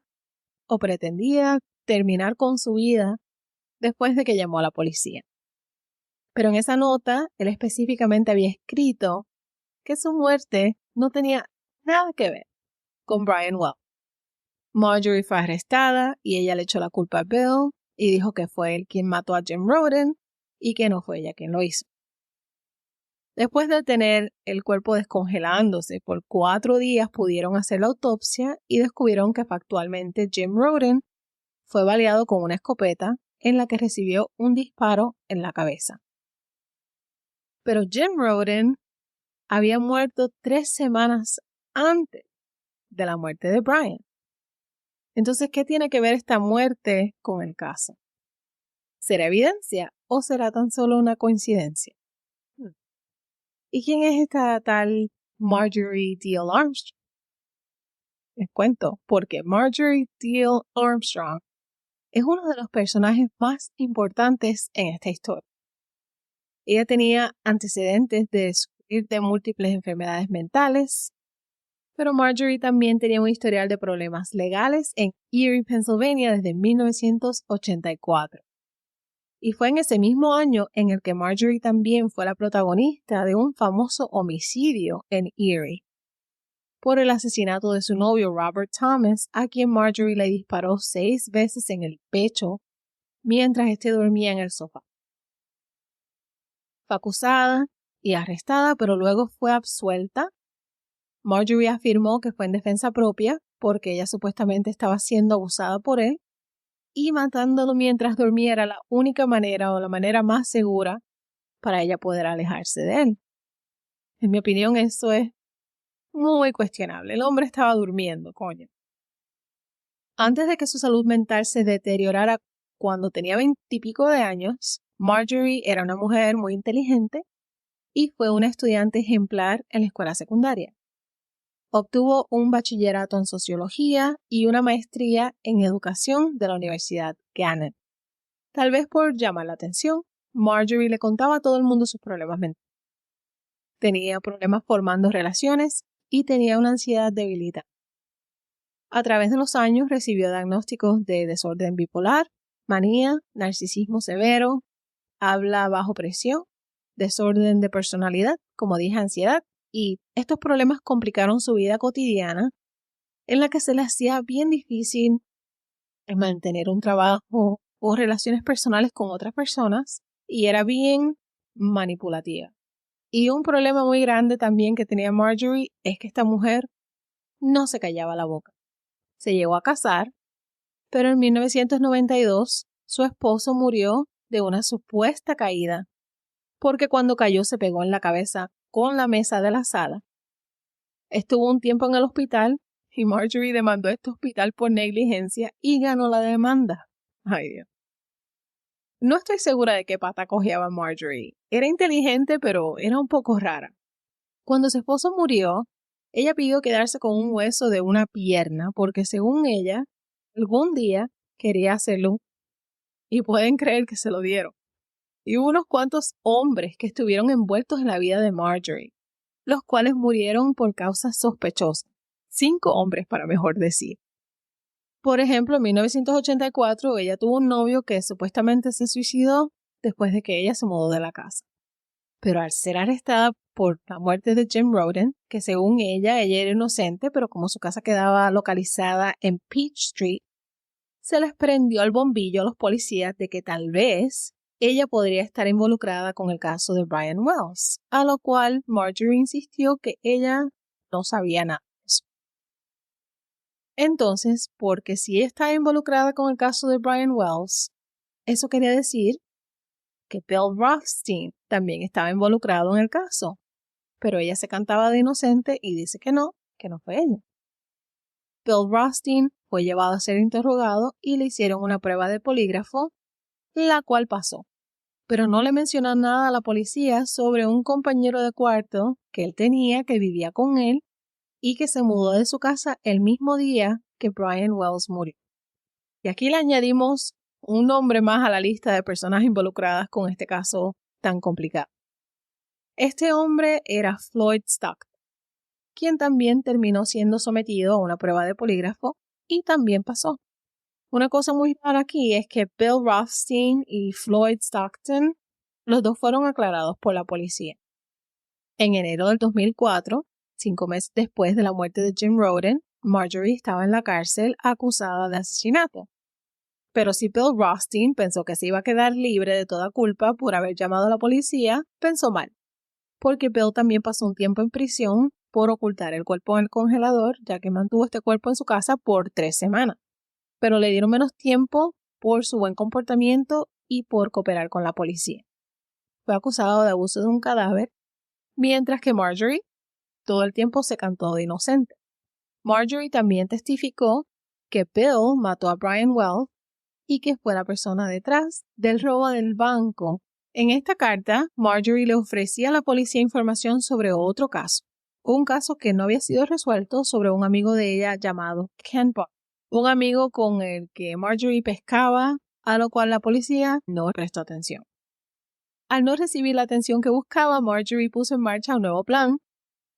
o pretendía terminar con su vida después de que llamó a la policía. Pero en esa nota, él específicamente había escrito que su muerte no tenía nada que ver con Brian Wells. Marjorie fue arrestada y ella le echó la culpa a Bill y dijo que fue él quien mató a Jim Roden y que no fue ella quien lo hizo. Después de tener el cuerpo descongelándose por 4 días, pudieron hacer la autopsia y descubrieron que factualmente Jim Roden fue baleado con una escopeta en la que recibió un disparo en la cabeza. Pero Jim Roden había muerto 3 semanas antes de la muerte de Brian. Entonces, ¿qué tiene que ver esta muerte con el caso? ¿Será evidencia o será tan solo una coincidencia? ¿Y quién es esta tal Marjorie Diehl Armstrong? Les cuento, porque Marjorie Diehl Armstrong es uno de los personajes más importantes en esta historia. Ella tenía antecedentes de sufrir de múltiples enfermedades mentales, pero Marjorie también tenía un historial de problemas legales en Erie, Pennsylvania desde 1984. Y fue en ese mismo año en el que Marjorie también fue la protagonista de un famoso homicidio en Erie. por el asesinato de su novio Robert Thomas, a quien Marjorie le disparó 6 veces en el pecho mientras éste dormía en el sofá. Fue acusada y arrestada, pero luego fue absuelta. Marjorie afirmó que fue en defensa propia porque ella supuestamente estaba siendo abusada por él y matándolo mientras dormía era la única manera o la manera más segura para ella poder alejarse de él. En mi opinión, eso es muy cuestionable. El hombre estaba durmiendo, coño. Antes de que su salud mental se deteriorara cuando tenía 20 y pico de años, Marjorie era una mujer muy inteligente y fue una estudiante ejemplar en la escuela secundaria. Obtuvo un bachillerato en sociología y una maestría en educación de la Universidad Gannett. Tal vez por llamar la atención, Marjorie le contaba a todo el mundo sus problemas mentales. Tenía problemas formando relaciones y tenía una ansiedad debilitada. A través de los años recibió diagnósticos de desorden bipolar, manía, narcisismo severo, habla bajo presión, desorden de personalidad, como dije, ansiedad, y estos problemas complicaron su vida cotidiana, en la que se le hacía bien difícil mantener un trabajo o relaciones personales con otras personas, y era bien manipulativa. Y un problema muy grande también que tenía Marjorie es que esta mujer no se callaba la boca. Se llegó a casar, pero en 1992 su esposo murió de una supuesta caída, porque cuando cayó se pegó en la cabeza con la mesa de la sala. Estuvo un tiempo en el hospital y Marjorie demandó a este hospital por negligencia y ganó la demanda. Ay, Dios. No estoy segura de qué pata cojeaba Marjorie. Era inteligente, pero era un poco rara. Cuando su esposo murió, ella pidió quedarse con un hueso de una pierna porque, según ella, algún día quería hacerlo y pueden creer que se lo dieron. Y hubo unos cuantos hombres que estuvieron envueltos en la vida de Marjorie, los cuales murieron por causas sospechosas. 5 hombres, para mejor decir. Por ejemplo, en 1984 ella tuvo un novio que supuestamente se suicidó después de que ella se mudó de la casa. Pero al ser arrestada por la muerte de Jim Roden, que según ella era inocente, pero como su casa quedaba localizada en Peach Street, se les prendió el bombillo a los policías de que tal vez ella podría estar involucrada con el caso de Brian Wells, a lo cual Marjorie insistió que ella no sabía nada de eso. Entonces, porque si ella estaba involucrada con el caso de Brian Wells, eso quería decir que Bill Rothstein también estaba involucrado en el caso, pero ella se cantaba de inocente y dice que no fue ella. Bill Rothstein fue llevado a ser interrogado y le hicieron una prueba de polígrafo, la cual pasó, pero no le mencionó nada a la policía sobre un compañero de cuarto que él tenía que vivía con él y que se mudó de su casa el mismo día que Brian Wells murió. Y aquí le añadimos un nombre más a la lista de personas involucradas con este caso tan complicado. Este hombre era Floyd Stockton, quien también terminó siendo sometido a una prueba de polígrafo y también pasó. Una cosa muy rara aquí es que Bill Rothstein y Floyd Stockton, los dos fueron aclarados por la policía. En enero del 2004, 5 meses después de la muerte de Jim Roden, Marjorie estaba en la cárcel acusada de asesinato. Pero si Bill Rothstein pensó que se iba a quedar libre de toda culpa por haber llamado a la policía, pensó mal, porque Bill también pasó un tiempo en prisión por ocultar el cuerpo en el congelador, ya que mantuvo este cuerpo en su casa por 3 semanas. Pero le dieron menos tiempo por su buen comportamiento y por cooperar con la policía. Fue acusado de abuso de un cadáver, mientras que Marjorie todo el tiempo se cantó de inocente. Marjorie también testificó que Bill mató a Brian Wells y que fue la persona detrás del robo del banco. En esta carta, Marjorie le ofrecía a la policía información sobre otro caso, un caso que no había sido resuelto sobre un amigo de ella llamado Ken Buck, un amigo con el que Marjorie pescaba, a lo cual la policía no prestó atención. Al no recibir la atención que buscaba, Marjorie puso en marcha un nuevo plan,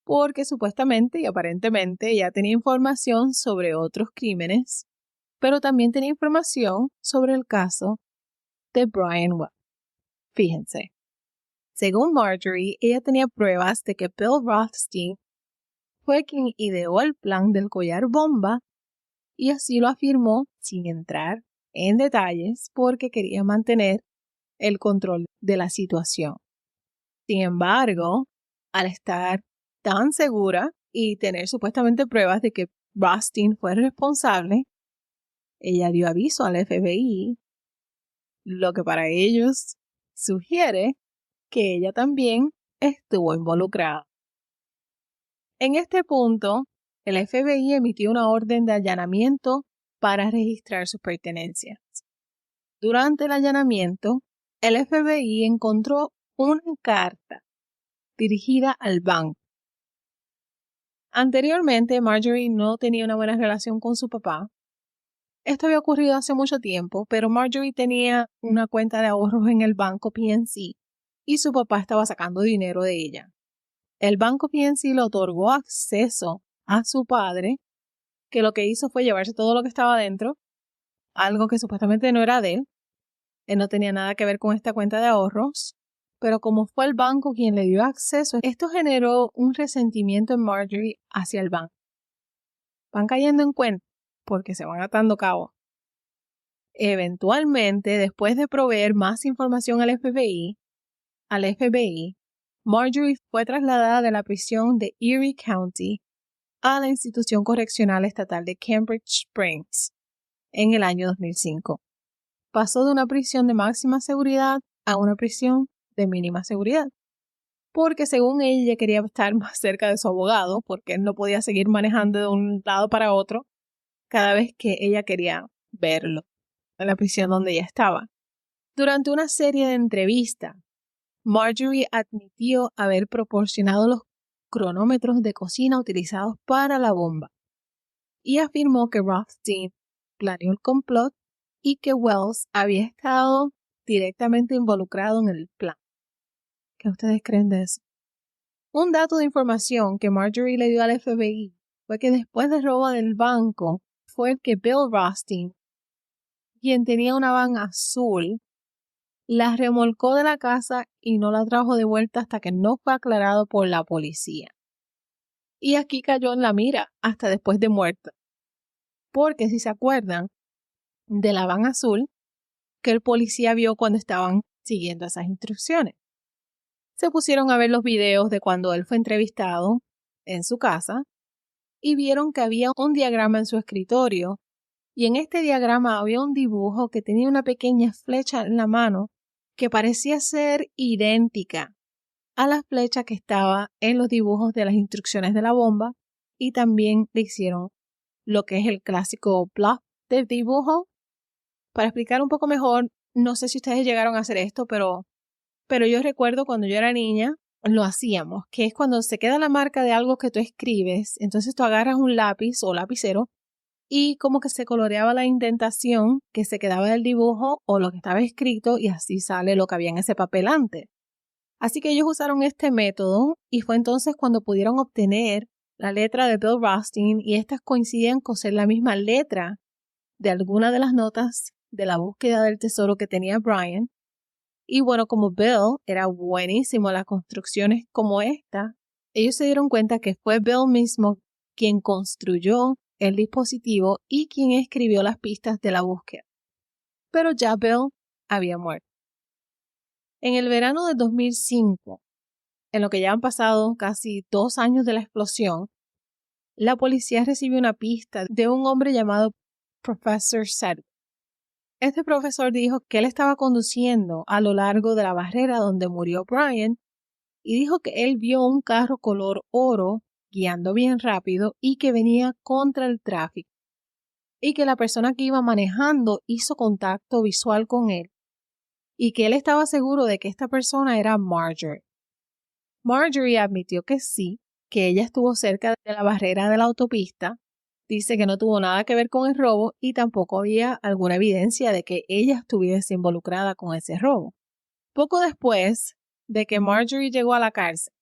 porque supuestamente y aparentemente ya tenía información sobre otros crímenes, pero también tenía información sobre el caso de Brian Wells. Fíjense, según Marjorie, ella tenía pruebas de que Bill Rothstein fue quien ideó el plan del collar bomba y así lo afirmó sin entrar en detalles porque quería mantener el control de la situación. Sin embargo, al estar tan segura y tener supuestamente pruebas de que Rothstein fue responsable, ella dio aviso al FBI, lo que para ellos sugiere que ella también estuvo involucrada. En este punto, el FBI emitió una orden de allanamiento para registrar sus pertenencias. Durante el allanamiento, el FBI encontró una carta dirigida al banco. Anteriormente, Marjorie no tenía una buena relación con su papá. Esto había ocurrido hace mucho tiempo, pero Marjorie tenía una cuenta de ahorros en el banco PNC y su papá estaba sacando dinero de ella. El banco PNC le otorgó acceso a su padre, que lo que hizo fue llevarse todo lo que estaba dentro, algo que supuestamente no era de él. Él no tenía nada que ver con esta cuenta de ahorros, pero como fue el banco quien le dio acceso, esto generó un resentimiento en Marjorie hacia el banco. Van cayendo en cuenta porque se van atando cabos. Eventualmente, después de proveer más información al FBI, Marjorie fue trasladada de la prisión de Erie County a la institución correccional estatal de Cambridge Springs en el año 2005. Pasó de una prisión de máxima seguridad a una prisión de mínima seguridad, porque según ella quería estar más cerca de su abogado, porque él no podía seguir manejando de un lado para otro cada vez que ella quería verlo en la prisión donde ella estaba. Durante una serie de entrevistas, Marjorie admitió haber proporcionado los cronómetros de cocina utilizados para la bomba y afirmó que Rothstein planeó el complot y que Wells había estado directamente involucrado en el plan. ¿Qué ustedes creen de eso? Un dato de información que Marjorie le dio al FBI fue que después del robo del banco fue el que Bill Rothstein, quien tenía una van azul, la remolcó de la casa y no la trajo de vuelta hasta que no fue aclarado por la policía. Y aquí cayó en la mira hasta después de muerto. Porque si se acuerdan de la van azul que el policía vio cuando estaban siguiendo esas instrucciones. Se pusieron a ver los videos de cuando él fue entrevistado en su casa y vieron que había un diagrama en su escritorio y en este diagrama había un dibujo que tenía una pequeña flecha en la mano que parecía ser idéntica a la flecha que estaba en los dibujos de las instrucciones de la bomba y también le hicieron lo que es el clásico plot del dibujo. Para explicar un poco mejor, no sé si ustedes llegaron a hacer esto, pero yo recuerdo cuando yo era niña, lo hacíamos, que es cuando se queda la marca de algo que tú escribes, entonces tú agarras un lápiz o lapicero y como que se coloreaba la indentación que se quedaba del dibujo o lo que estaba escrito y así sale lo que había en ese papel antes. Así que ellos usaron este método y fue entonces cuando pudieron obtener la letra de Bill Rothstein y estas coincidían con ser la misma letra de alguna de las notas de la búsqueda del tesoro que tenía Brian. Y bueno, como Bill era buenísimo en las construcciones como esta, ellos se dieron cuenta que fue Bill mismo quien construyó el dispositivo y quien escribió las pistas de la búsqueda. Pero ya Bill había muerto. En el verano de 2005, en lo que ya han pasado casi 2 años de la explosión, la policía recibió una pista de un hombre llamado Professor Sedgwick. Este profesor dijo que él estaba conduciendo a lo largo de la barrera donde murió Brian y dijo que él vio un carro color oro guiando bien rápido y que venía contra el tráfico y que la persona que iba manejando hizo contacto visual con él y que él estaba seguro de que esta persona era Marjorie. Marjorie admitió que sí, que ella estuvo cerca de la barrera de la autopista. Dice que no tuvo nada que ver con el robo y tampoco había alguna evidencia de que ella estuviese involucrada con ese robo. Poco después de que Marjorie llegó a la cárcel,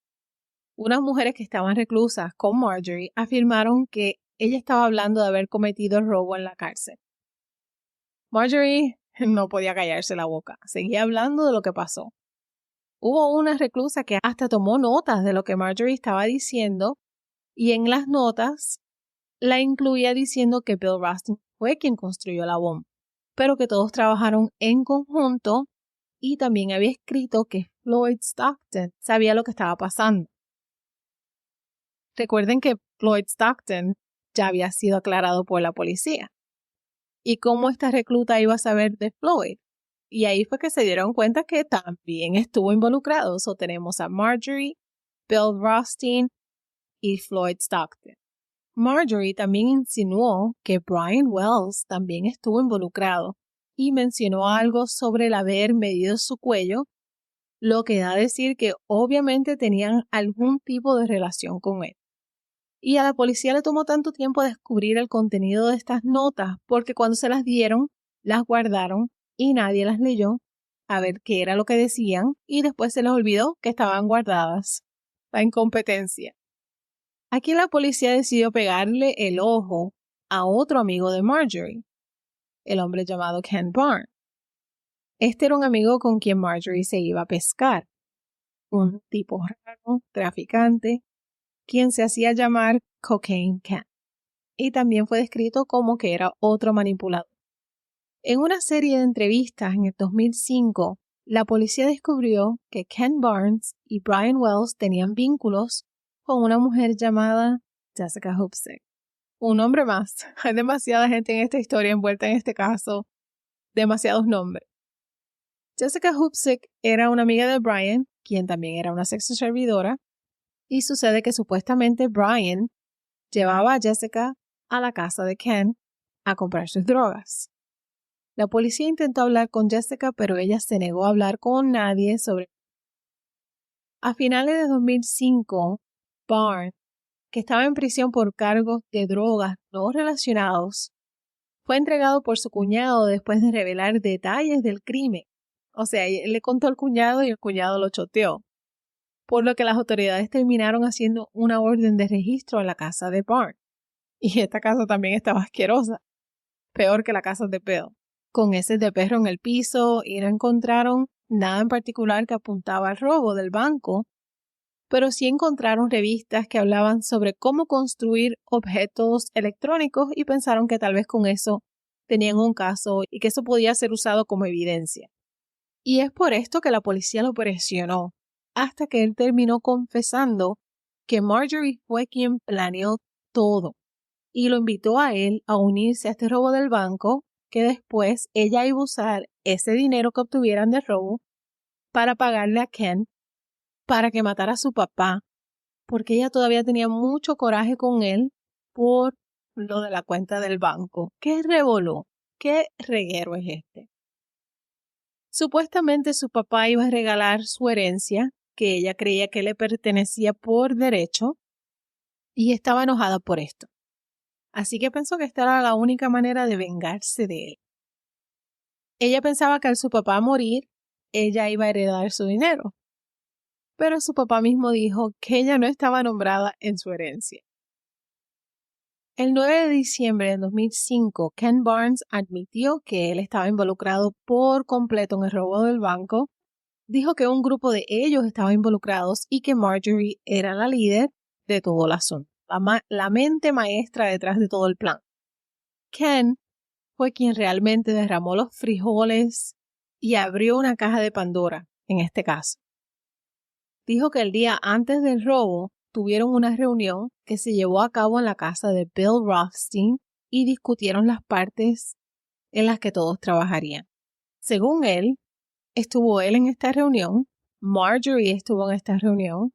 unas mujeres que estaban reclusas con Marjorie afirmaron que ella estaba hablando de haber cometido el robo en la cárcel. Marjorie no podía callarse la boca, seguía hablando de lo que pasó. Hubo una reclusa que hasta tomó notas de lo que Marjorie estaba diciendo y en las notas la incluía diciendo que Bill Rustin fue quien construyó la bomba, pero que todos trabajaron en conjunto, y también había escrito que Floyd Stockton sabía lo que estaba pasando. Recuerden que Floyd Stockton ya había sido aclarado por la policía. ¿Y cómo esta recluta iba a saber de Floyd? Y ahí fue que se dieron cuenta que también estuvo involucrado. So tenemos a Marjorie, Bill Rustin y Floyd Stockton. Marjorie también insinuó que Brian Wells también estuvo involucrado y mencionó algo sobre el haber medido su cuello, lo que da a decir que obviamente tenían algún tipo de relación con él. Y a la policía le tomó tanto tiempo descubrir el contenido de estas notas porque cuando se las dieron, las guardaron y nadie las leyó a ver qué era lo que decían y después se les olvidó que estaban guardadas. La incompetencia. Aquí la policía decidió pegarle el ojo a otro amigo de Marjorie, el hombre llamado Ken Barnes. Este era un amigo con quien Marjorie se iba a pescar, un tipo raro, traficante, quien se hacía llamar Cocaine Ken, y también fue descrito como que era otro manipulador. En una serie de entrevistas en el 2005, la policía descubrió que Ken Barnes y Brian Wells tenían vínculos con una mujer llamada Jessica Hoopsick. Un nombre más. Hay demasiada gente en esta historia envuelta en este caso. Demasiados nombres. Jessica Hoopsick era una amiga de Brian, quien también era una sexo servidora, y sucede que supuestamente Brian llevaba a Jessica a la casa de Ken a comprar sus drogas. La policía intentó hablar con Jessica, pero ella se negó a hablar con nadie sobre. A finales de 2005, Barnes, que estaba en prisión por cargos de drogas no relacionados, fue entregado por su cuñado después de revelar detalles del crimen. O sea, él le contó al cuñado y el cuñado lo choteó, por lo que las autoridades terminaron haciendo una orden de registro a la casa de Barnes. Y esta casa también estaba asquerosa, peor que la casa de Bill, con heces de perro en el piso, y no encontraron nada en particular que apuntaba al robo del banco, pero sí encontraron revistas que hablaban sobre cómo construir objetos electrónicos y pensaron que tal vez con eso tenían un caso y que eso podía ser usado como evidencia. Y es por esto que la policía lo presionó, hasta que él terminó confesando que Marjorie fue quien planeó todo y lo invitó a él a unirse a este robo del banco, que después ella iba a usar ese dinero que obtuvieran del robo para pagarle a Ken para que matara a su papá, porque ella todavía tenía mucho coraje con él por lo de la cuenta del banco. ¿Qué revoló? ¿Qué reguero es este? Supuestamente su papá iba a regalar su herencia, que ella creía que le pertenecía por derecho, y estaba enojada por esto. Así que pensó que esta era la única manera de vengarse de él. Ella pensaba que al su papá morir, ella iba a heredar su dinero, pero su papá mismo dijo que ella no estaba nombrada en su herencia. El 9 de diciembre de 2005, Ken Barnes admitió que él estaba involucrado por completo en el robo del banco, dijo que un grupo de ellos estaba involucrados y que Marjorie era la líder de todo el asunto, la mente maestra detrás de todo el plan. Ken fue quien realmente derramó los frijoles y abrió una caja de Pandora en este caso. Dijo que el día antes del robo tuvieron una reunión que se llevó a cabo en la casa de Bill Rothstein y discutieron las partes en las que todos trabajarían. Según él, estuvo él en esta reunión, Marjorie estuvo en esta reunión,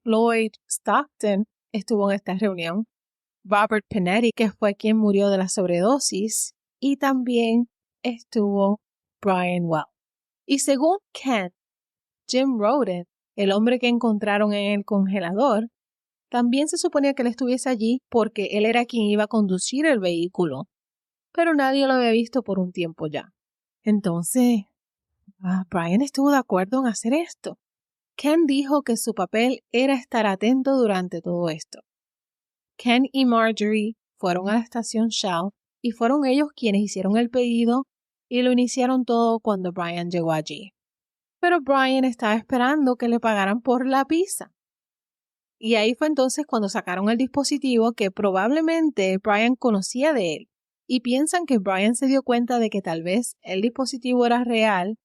Floyd Stockton estuvo en esta reunión, Robert Pinetti, que fue quien murió de la sobredosis, y también estuvo Brian Wells. Y según Ken, Jim Roden, el hombre que encontraron en el congelador, también se suponía que él estuviese allí porque él era quien iba a conducir el vehículo, pero nadie lo había visto por un tiempo ya. Entonces, Brian estuvo de acuerdo en hacer esto. Ken dijo que su papel era estar atento durante todo esto. Ken y Marjorie fueron a la estación Shell y fueron ellos quienes hicieron el pedido y lo iniciaron todo cuando Brian llegó allí. Pero Brian estaba esperando que le pagaran por la pizza. Y ahí fue entonces cuando sacaron el dispositivo que probablemente Brian conocía de él. Y piensan que Brian se dio cuenta de que tal vez el dispositivo era real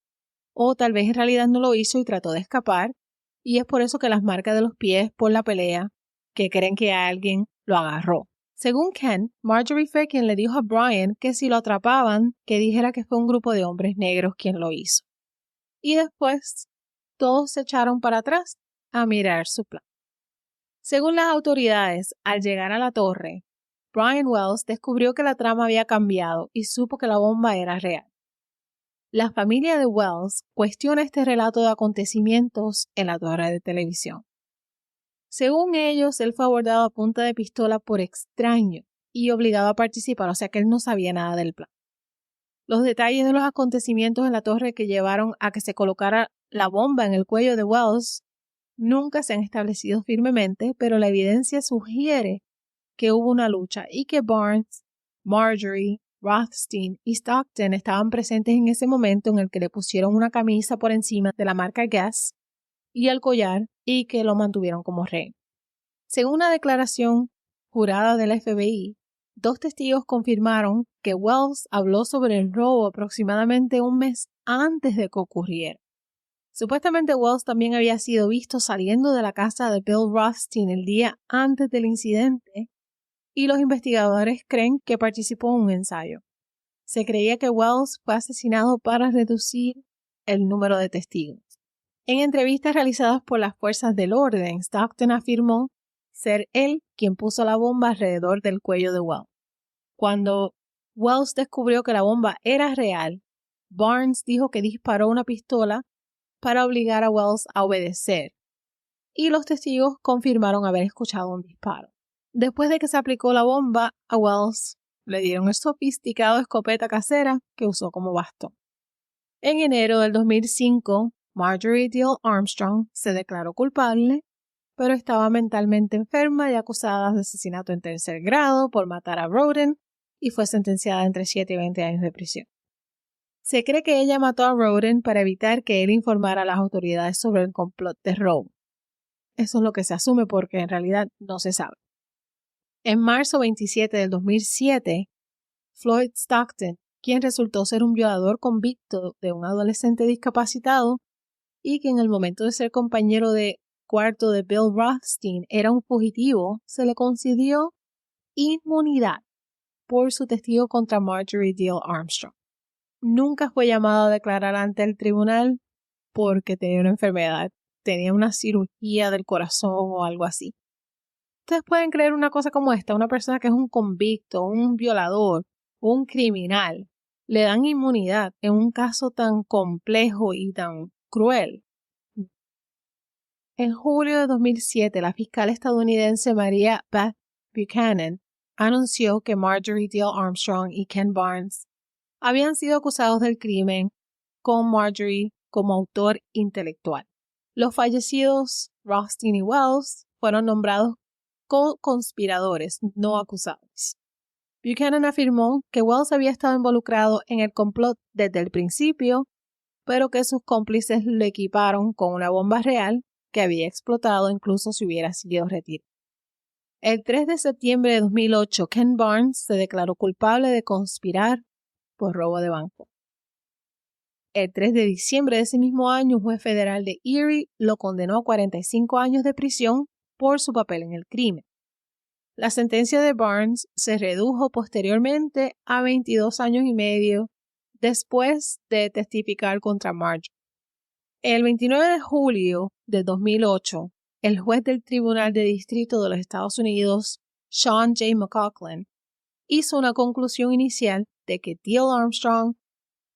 o tal vez en realidad no lo hizo y trató de escapar. Y es por eso que las marcas de los pies por la pelea, que creen que alguien lo agarró. Según Ken, Marjorie fue quien le dijo a Brian que si lo atrapaban, que dijera que fue un grupo de hombres negros quien lo hizo. Y después, todos se echaron para atrás a mirar su plan. Según las autoridades, al llegar a la torre, Brian Wells descubrió que la trama había cambiado y supo que la bomba era real. La familia de Wells cuestiona este relato de acontecimientos en la torre de televisión. Según ellos, él fue abordado a punta de pistola por extraño y obligado a participar, o sea que él no sabía nada del plan. Los detalles de los acontecimientos en la torre que llevaron a que se colocara la bomba en el cuello de Wells nunca se han establecido firmemente, pero la evidencia sugiere que hubo una lucha y que Barnes, Marjorie, Rothstein y Stockton estaban presentes en ese momento en el que le pusieron una camisa por encima de la marca Guess y el collar y que lo mantuvieron como rehén. Según una declaración jurada del FBI, 2 testigos confirmaron que Wells habló sobre el robo aproximadamente un mes antes de que ocurriera. Supuestamente Wells también había sido visto saliendo de la casa de Bill Rothstein el día antes del incidente y los investigadores creen que participó en un ensayo. Se creía que Wells fue asesinado para reducir el número de testigos. En entrevistas realizadas por las fuerzas del orden, Stockton afirmó ser él quien puso la bomba alrededor del cuello de Wells. Cuando Wells descubrió que la bomba era real, Barnes dijo que disparó una pistola para obligar a Wells a obedecer, y los testigos confirmaron haber escuchado un disparo. Después de que se aplicó la bomba, a Wells le dieron el sofisticado escopeta casera que usó como bastón. En enero del 2005, Marjorie Diehl Armstrong se declaró culpable, pero estaba mentalmente enferma y acusada de asesinato en tercer grado por matar a Roden y fue sentenciada entre 7 y 20 años de prisión. Se cree que ella mató a Roden para evitar que él informara a las autoridades sobre el complot de Roe. Eso es lo que se asume porque en realidad no se sabe. En marzo 27 del 2007, Floyd Stockton, quien resultó ser un violador convicto de un adolescente discapacitado y que en el momento de ser compañero de cuarto de Bill Rothstein era un fugitivo, se le concedió inmunidad por su testigo contra Marjorie Diehl Armstrong. Nunca fue llamado a declarar ante el tribunal porque tenía una enfermedad, tenía una cirugía del corazón o algo así. Ustedes pueden creer una cosa como esta, una persona que es un convicto, un violador, un criminal, le dan inmunidad en un caso tan complejo y tan cruel. En julio de 2007, la fiscal estadounidense Maria Beth Buchanan anunció que Marjorie Diehl Armstrong y Ken Barnes habían sido acusados del crimen con Marjorie como autor intelectual. Los fallecidos Rothstein y Wells fueron nombrados co-conspiradores, no acusados. Buchanan afirmó que Wells había estado involucrado en el complot desde el principio, pero que sus cómplices lo equiparon con una bomba real que había explotado incluso si hubiera sido retirado. El 3 de septiembre de 2008, Ken Barnes se declaró culpable de conspirar por robo de banco. El 3 de diciembre de ese mismo año, un juez federal de Erie lo condenó a 45 años de prisión por su papel en el crimen. La sentencia de Barnes se redujo posteriormente a 22 años y medio después de testificar contra Marjorie. El 29 de julio de 2008, el juez del Tribunal de Distrito de los Estados Unidos, Sean J. McLaughlin, hizo una conclusión inicial de que Diehl Armstrong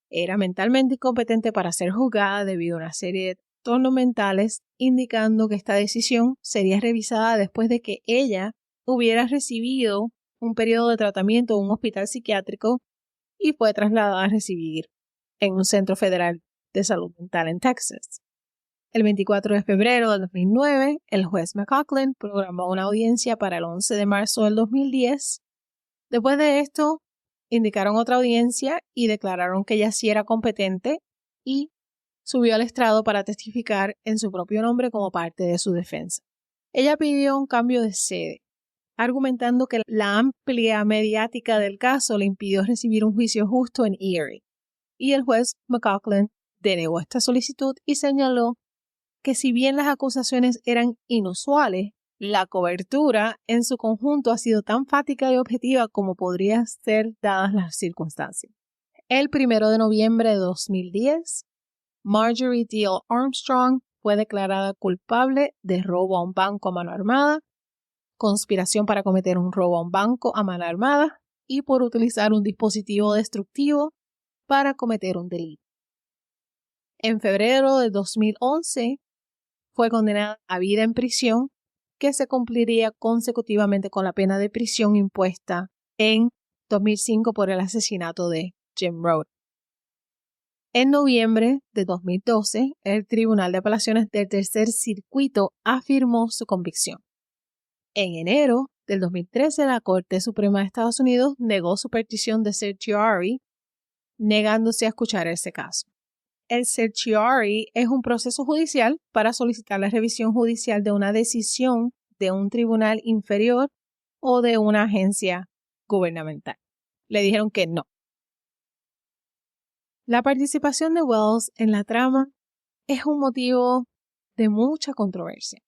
era mentalmente incompetente para ser juzgada debido a una serie de trastornos mentales, indicando que esta decisión sería revisada después de que ella hubiera recibido un periodo de tratamiento en un hospital psiquiátrico y fue trasladada a recibir en un centro federal de salud mental en Texas. El 24 de febrero del 2009, el juez McLaughlin programó una audiencia para el 11 de marzo del 2010. Después de esto, indicaron otra audiencia y declararon que ella sí era competente y subió al estrado para testificar en su propio nombre como parte de su defensa. Ella pidió un cambio de sede, argumentando que la amplia mediática del caso le impidió recibir un juicio justo en Erie. Y el juez McLaughlin denegó esta solicitud y señaló que si bien las acusaciones eran inusuales, la cobertura en su conjunto ha sido tan fática y objetiva como podría ser dadas las circunstancias. El 1 de noviembre de 2010, Marjorie Diehl Armstrong fue declarada culpable de robo a un banco a mano armada, conspiración para cometer un robo a un banco a mano armada y por utilizar un dispositivo destructivo para cometer un delito. En febrero de 2011 fue condenada a vida en prisión, que se cumpliría consecutivamente con la pena de prisión impuesta en 2005 por el asesinato de Jim Rohde. En noviembre de 2012, el Tribunal de Apelaciones del Tercer Circuito afirmó su convicción. En enero del 2013, la Corte Suprema de Estados Unidos negó su petición de certiorari, negándose a escuchar ese caso. El certiorari es un proceso judicial para solicitar la revisión judicial de una decisión de un tribunal inferior o de una agencia gubernamental. Le dijeron que no. La participación de Wells en la trama es un motivo de mucha controversia.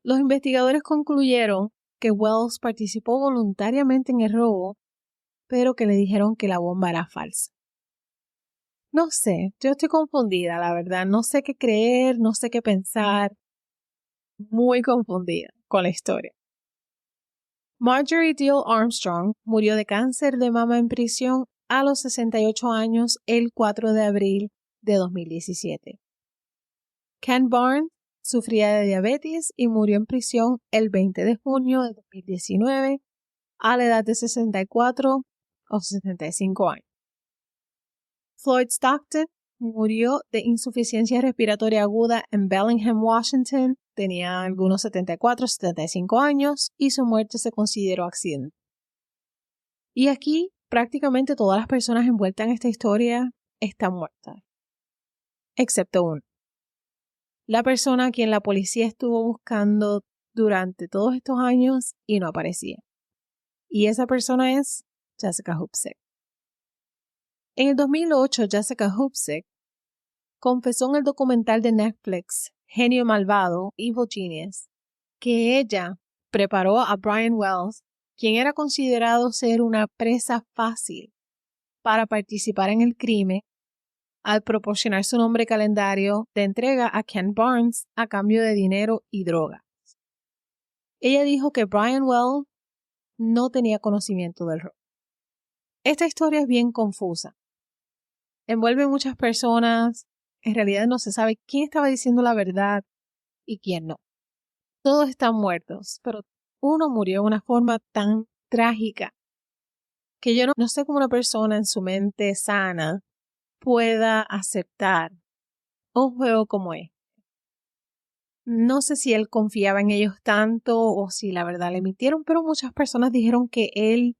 Los investigadores concluyeron que Wells participó voluntariamente en el robo, pero que le dijeron que la bomba era falsa. No sé, yo estoy confundida, la verdad. No sé qué creer, no sé qué pensar. Muy confundida con la historia. Marjorie Diehl Armstrong murió de cáncer de mama en prisión a los 68 años el 4 de abril de 2017. Ken Barnes sufría de diabetes y murió en prisión el 20 de junio de 2019 a la edad de 64 o 65 años. Floyd Stockton murió de insuficiencia respiratoria aguda en Bellingham, Washington. Tenía algunos 74 o 75 años y su muerte se consideró accidente. Y aquí prácticamente todas las personas envueltas en esta historia están muertas, excepto uno. La persona a quien la policía estuvo buscando durante todos estos años y no aparecía. Y esa persona es Jessica Hoopsick. En el 2008, Jessica Hoopsick confesó en el documental de Netflix, Genio Malvado, Evil Genius, que ella preparó a Brian Wells, quien era considerado ser una presa fácil para participar en el crimen, al proporcionar su nombre calendario de entrega a Ken Barnes a cambio de dinero y drogas. Ella dijo que Brian Wells no tenía conocimiento del robo. Esta historia es bien confusa. Envuelve muchas personas. En realidad no se sabe quién estaba diciendo la verdad y quién no. Todos están muertos, pero uno murió de una forma tan trágica que yo no sé cómo una persona en su mente sana pueda aceptar un juego como este. No sé si él confiaba en ellos tanto o si la verdad le mintieron, pero muchas personas dijeron que él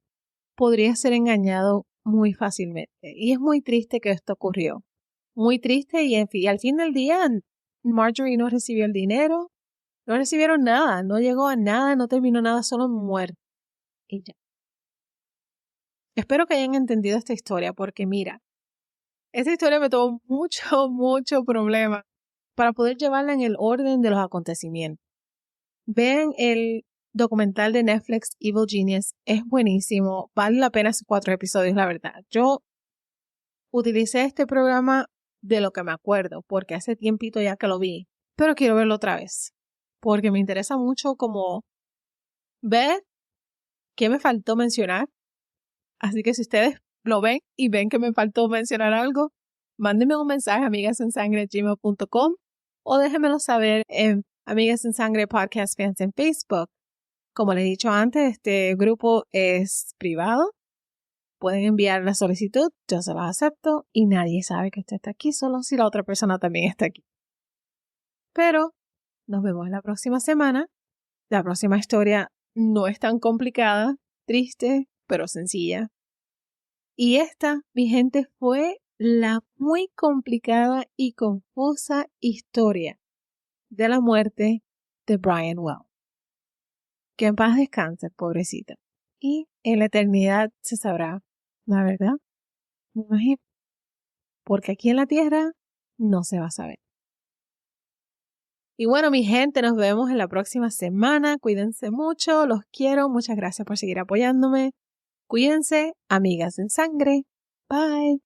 podría ser engañado muy fácilmente. Y es muy triste que esto ocurrió. Muy triste y al fin del día Marjorie no recibió el dinero, no recibieron nada, no llegó a nada, no terminó nada, solo muerto. Y ya. Espero que hayan entendido esta historia porque mira, esta historia me tomó mucho problema para poder llevarla en el orden de los acontecimientos. Vean el documental de Netflix Evil Genius, es buenísimo, vale la pena sus 4 episodios, la verdad. Yo utilicé este programa de lo que me acuerdo, porque hace tiempito ya que lo vi, pero quiero verlo otra vez, porque me interesa mucho como ver qué me faltó mencionar. Así que si ustedes lo ven y ven que me faltó mencionar algo, mándenme un mensaje a amigasensangre@gmail.com o déjenmelo saber en Amigas en Sangre Podcast Fans en Facebook. Como les he dicho antes, este grupo es privado. Pueden enviar la solicitud, yo se las acepto y nadie sabe que usted está aquí, solo si la otra persona también está aquí. Pero nos vemos la próxima semana. La próxima historia no es tan complicada, triste, pero sencilla. Y esta, mi gente, fue la muy complicada y confusa historia de la muerte de Brian Well. Que en paz descanse, pobrecita. Y en la eternidad se sabrá, la verdad, me imagino. Porque aquí en la tierra no se va a saber. Y bueno, mi gente, nos vemos en la próxima semana. Cuídense mucho, los quiero. Muchas gracias por seguir apoyándome. Cuídense, amigas en sangre. Bye.